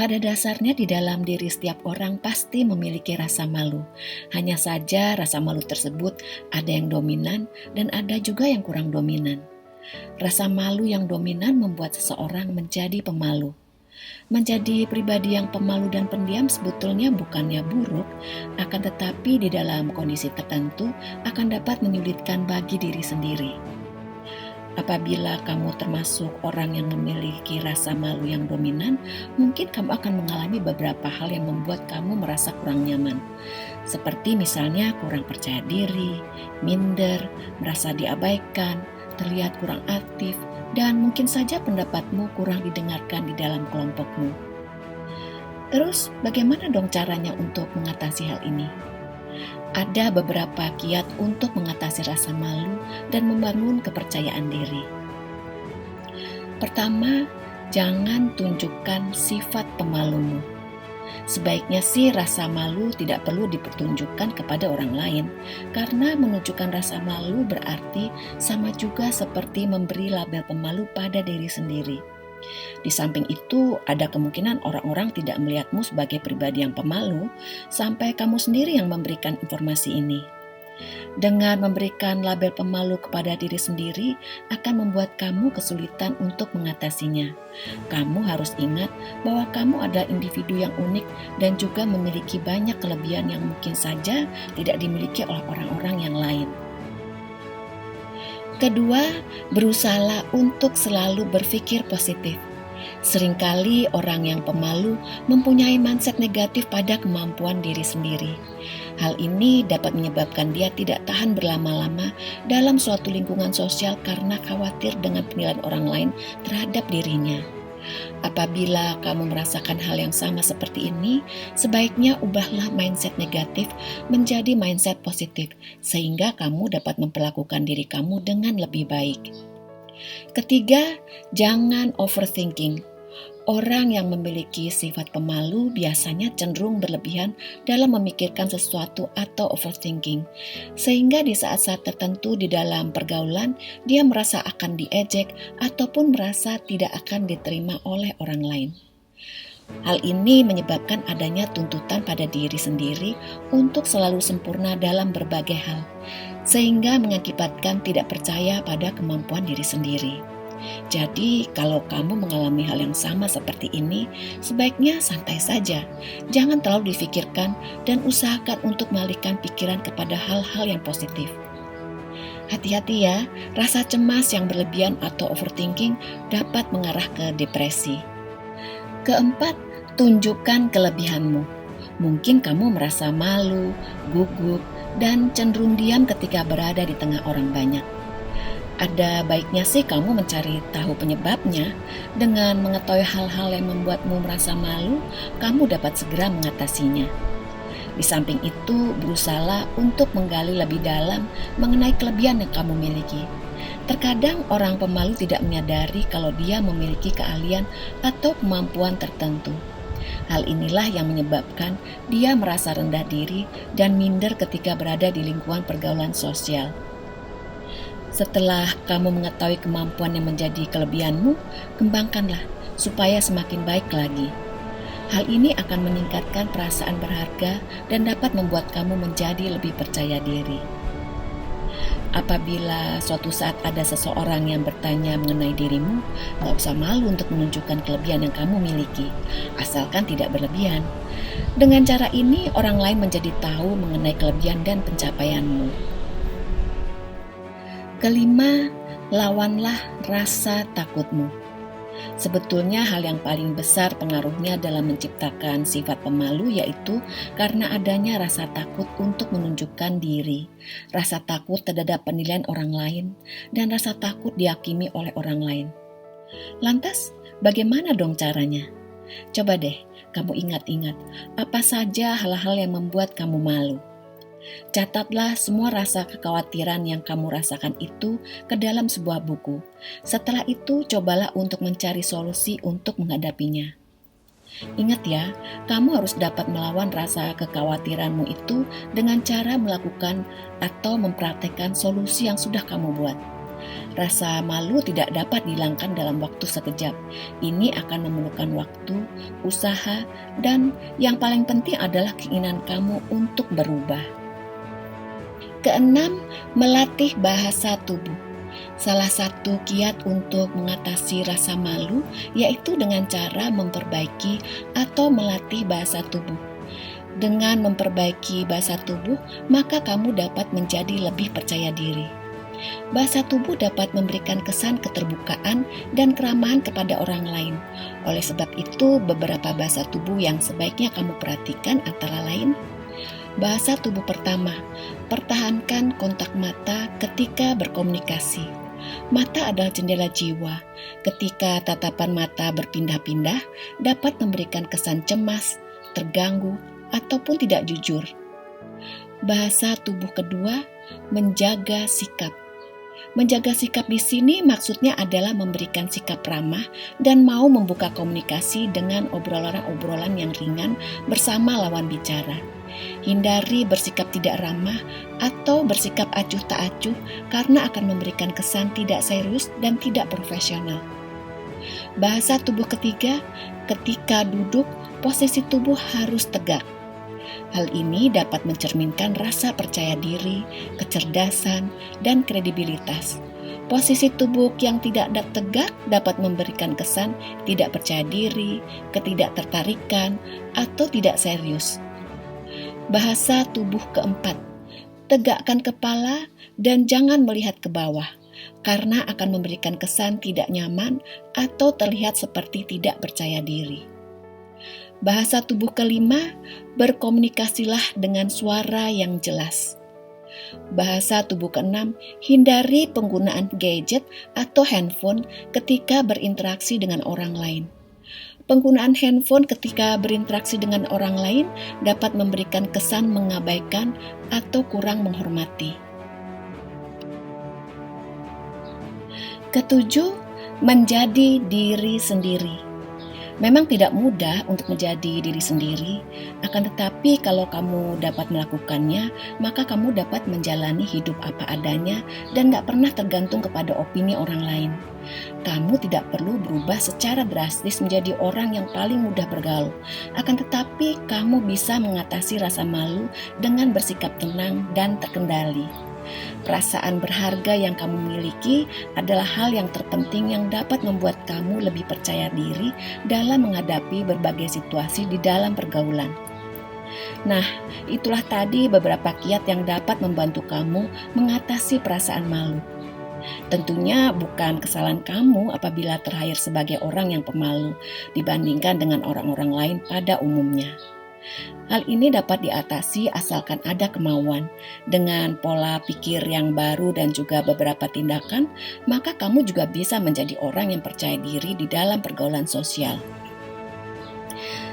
Pada dasarnya di dalam diri setiap orang pasti memiliki rasa malu. Hanya saja rasa malu tersebut ada yang dominan dan ada juga yang kurang dominan. Rasa malu yang dominan membuat seseorang menjadi pemalu. Menjadi pribadi yang pemalu dan pendiam sebetulnya bukannya buruk, akan tetapi di dalam kondisi tertentu akan dapat menyulitkan bagi diri sendiri. Apabila kamu termasuk orang yang memiliki rasa malu yang dominan, mungkin kamu akan mengalami beberapa hal yang membuat kamu merasa kurang nyaman. Seperti misalnya kurang percaya diri, minder, merasa diabaikan, terlihat kurang aktif, dan mungkin saja pendapatmu kurang didengarkan di dalam kelompokmu. Terus, bagaimana dong caranya untuk mengatasi hal ini? Ada beberapa kiat untuk mengatasi rasa malu dan membangun kepercayaan diri. Pertama, jangan tunjukkan sifat pemalumu. Sebaiknya sih rasa malu tidak perlu dipertunjukkan kepada orang lain, karena menunjukkan rasa malu berarti sama juga seperti memberi label pemalu pada diri sendiri. Di samping itu, ada kemungkinan orang-orang tidak melihatmu sebagai pribadi yang pemalu sampai kamu sendiri yang memberikan informasi ini. Dengan memberikan label pemalu kepada diri sendiri akan membuat kamu kesulitan untuk mengatasinya. Kamu harus ingat bahwa kamu adalah individu yang unik dan juga memiliki banyak kelebihan yang mungkin saja tidak dimiliki oleh orang-orang yang lain. Kedua, berusahalah untuk selalu berpikir positif. Seringkali orang yang pemalu mempunyai mindset negatif pada kemampuan diri sendiri. Hal ini dapat menyebabkan dia tidak tahan berlama-lama dalam suatu lingkungan sosial karena khawatir dengan penilaian orang lain terhadap dirinya. Apabila kamu merasakan hal yang sama seperti ini, sebaiknya ubahlah mindset negatif menjadi mindset positif, sehingga kamu dapat memperlakukan diri kamu dengan lebih baik. Ketiga, jangan overthinking. Orang yang memiliki sifat pemalu biasanya cenderung berlebihan dalam memikirkan sesuatu atau overthinking, sehingga di saat-saat tertentu di dalam pergaulan dia merasa akan diejek ataupun merasa tidak akan diterima oleh orang lain. Hal ini menyebabkan adanya tuntutan pada diri sendiri untuk selalu sempurna dalam berbagai hal, sehingga mengakibatkan tidak percaya pada kemampuan diri sendiri. Jadi, kalau kamu mengalami hal yang sama seperti ini, sebaiknya santai saja. Jangan terlalu difikirkan dan usahakan untuk mengalihkan pikiran kepada hal-hal yang positif. Hati-hati ya, rasa cemas yang berlebihan atau overthinking dapat mengarah ke depresi. Keempat, tunjukkan kelebihanmu. Mungkin kamu merasa malu, gugup, dan cenderung diam ketika berada di tengah orang banyak. Ada baiknya sih kamu mencari tahu penyebabnya. Dengan mengetahui hal-hal yang membuatmu merasa malu, kamu dapat segera mengatasinya. Di samping itu, berusahalah untuk menggali lebih dalam mengenai kelebihan yang kamu miliki. Terkadang orang pemalu tidak menyadari kalau dia memiliki keahlian atau kemampuan tertentu. Hal inilah yang menyebabkan dia merasa rendah diri dan minder ketika berada di lingkungan pergaulan sosial. Setelah kamu mengetahui kemampuan yang menjadi kelebihanmu, kembangkanlah supaya semakin baik lagi. Hal ini akan meningkatkan perasaan berharga dan dapat membuat kamu menjadi lebih percaya diri. Apabila suatu saat ada seseorang yang bertanya mengenai dirimu, gak usah malu untuk menunjukkan kelebihan yang kamu miliki, asalkan tidak berlebihan. Dengan cara ini, orang lain menjadi tahu mengenai kelebihan dan pencapaianmu. Kelima, lawanlah rasa takutmu. Sebetulnya hal yang paling besar pengaruhnya dalam menciptakan sifat pemalu yaitu karena adanya rasa takut untuk menunjukkan diri, rasa takut terhadap penilaian orang lain, dan rasa takut dihakimi oleh orang lain. Lantas, bagaimana dong caranya? Coba deh, kamu ingat-ingat apa saja hal-hal yang membuat kamu malu. Catatlah semua rasa kekhawatiran yang kamu rasakan itu ke dalam sebuah buku. Setelah itu, cobalah untuk mencari solusi untuk menghadapinya. Ingat ya, kamu harus dapat melawan rasa kekhawatiranmu itu dengan cara melakukan atau mempraktekkan solusi yang sudah kamu buat. Rasa malu tidak dapat dihilangkan dalam waktu sekejap. Ini akan memerlukan waktu, usaha, dan yang paling penting adalah keinginan kamu untuk berubah. Keenam, melatih bahasa tubuh. Salah satu kiat untuk mengatasi rasa malu yaitu dengan cara memperbaiki atau melatih bahasa tubuh. Dengan memperbaiki bahasa tubuh, maka kamu dapat menjadi lebih percaya diri. Bahasa tubuh dapat memberikan kesan keterbukaan dan keramahan kepada orang lain. Oleh sebab itu, beberapa bahasa tubuh yang sebaiknya kamu perhatikan antara lain: bahasa tubuh pertama, pertahankan kontak mata ketika berkomunikasi. Mata adalah jendela jiwa. Ketika tatapan mata berpindah-pindah, dapat memberikan kesan cemas, terganggu, ataupun tidak jujur. Bahasa tubuh kedua, menjaga sikap. Menjaga sikap di sini maksudnya adalah memberikan sikap ramah dan mau membuka komunikasi dengan obrolan-obrolan yang ringan bersama lawan bicara. Hindari bersikap tidak ramah atau bersikap acuh tak acuh karena akan memberikan kesan tidak serius dan tidak profesional. Bahasa tubuh ketiga, ketika duduk, posisi tubuh harus tegak. Hal ini dapat mencerminkan rasa percaya diri, kecerdasan, dan kredibilitas. Posisi tubuh yang tidak tegak dapat memberikan kesan tidak percaya diri, ketidaktertarikan, atau tidak serius. Bahasa tubuh keempat, tegakkan kepala dan jangan melihat ke bawah, karena akan memberikan kesan tidak nyaman atau terlihat seperti tidak percaya diri. Bahasa tubuh kelima, berkomunikasilah dengan suara yang jelas. Bahasa tubuh keenam, hindari penggunaan gadget atau handphone ketika berinteraksi dengan orang lain. Penggunaan handphone ketika berinteraksi dengan orang lain dapat memberikan kesan mengabaikan atau kurang menghormati. Ketujuh, menjadi diri sendiri. Memang tidak mudah untuk menjadi diri sendiri, akan tetapi kalau kamu dapat melakukannya, maka kamu dapat menjalani hidup apa adanya dan gak pernah tergantung kepada opini orang lain. Kamu tidak perlu berubah secara drastis menjadi orang yang paling mudah bergaul, akan tetapi kamu bisa mengatasi rasa malu dengan bersikap tenang dan terkendali. Perasaan berharga yang kamu miliki adalah hal yang terpenting yang dapat membuat kamu lebih percaya diri dalam menghadapi berbagai situasi di dalam pergaulan. Nah, itulah tadi beberapa kiat yang dapat membantu kamu mengatasi perasaan malu. Tentunya bukan kesalahan kamu apabila terlahir sebagai orang yang pemalu dibandingkan dengan orang-orang lain pada umumnya. Hal ini dapat diatasi asalkan ada kemauan. Dengan pola pikir yang baru dan juga beberapa tindakan, maka kamu juga bisa menjadi orang yang percaya diri di dalam pergaulan sosial.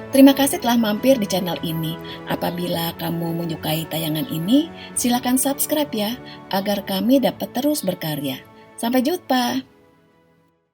Terima kasih telah mampir di channel ini. Apabila kamu menyukai tayangan ini, silakan subscribe ya, agar kami dapat terus berkarya. Sampai jumpa.